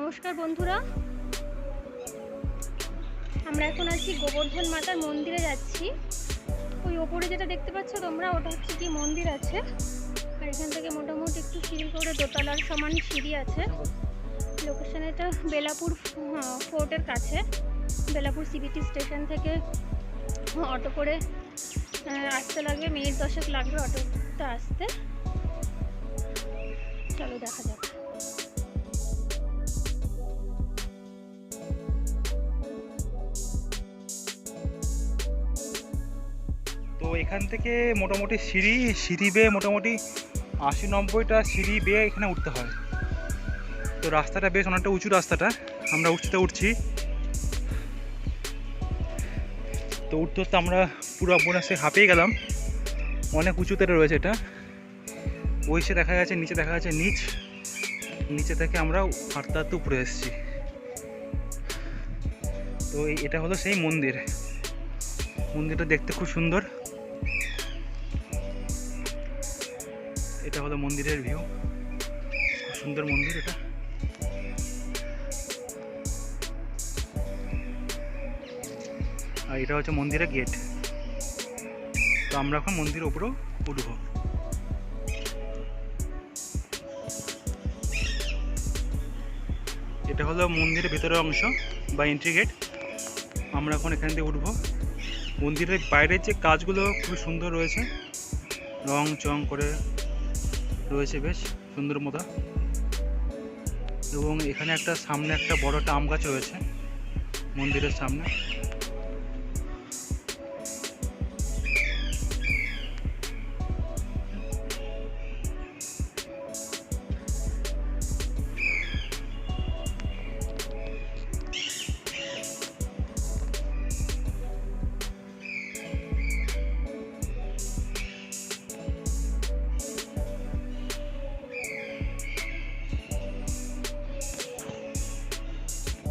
নমস্কার বন্ধুরা, আমরা এখন আছি গোবর্ধন মাতার মন্দিরে যাচ্ছি। ওই ওপরে যেটা দেখতে পাচ্ছ তোমরা, ওটা হচ্ছে কি মন্দির আছে। আর এখান থেকে মোটামুটি একটু সিঁড়ি করে দোতলার সমান সিঁড়ি আছে। লোকেশন এটা বেলাপুর ফোর্টের কাছে। বেলাপুর সিবিটি স্টেশন থেকে অটো করে আসতে লাগবে, মিনিট 10 লাগবে অটোতে আসতে। চলো দেখা যাক। তো এখান থেকে মোটামুটি সিঁড়ি বেয়ে মোটামুটি 80-90টা সিঁড়ি বেয়ে এখানে উঠতে হয়। তো রাস্তাটা বেশ অনেকটা উঁচু, রাস্তাটা আমরা উঠছি। তো উঠতে উঠতে আমরা পুরো সে হাঁপিয়ে গেলাম। অনেক উঁচুতে রয়েছে এটা। ওই সে দেখা যাচ্ছে নিচে, দেখা যাচ্ছে নিচে থেকে আমরা হাঁটতে হাঁটতে উপরে এসেছি। তো এটা হলো সেই মন্দিরটা দেখতে খুব সুন্দর। এটা হলো মন্দিরের ভিউ, খুব সুন্দর মন্দির এটা। আর এটা হচ্ছে মন্দিরের গেট। তো আমরা এখন মন্দিরের উপরেও উঠবো। এটা হলো মন্দিরের ভেতরের অংশ বা এন্ট্রি গেট। আমরা এখন এখান থেকে উঠবো। মন্দিরের বাইরের যে কাজগুলো খুব সুন্দর রয়েছে, রং চং করে রয়েছে, বেশ সুন্দর মতো। এবং এখানে সামনে একটা বড় একটা আম গাছ রয়েছে মন্দিরের সামনে।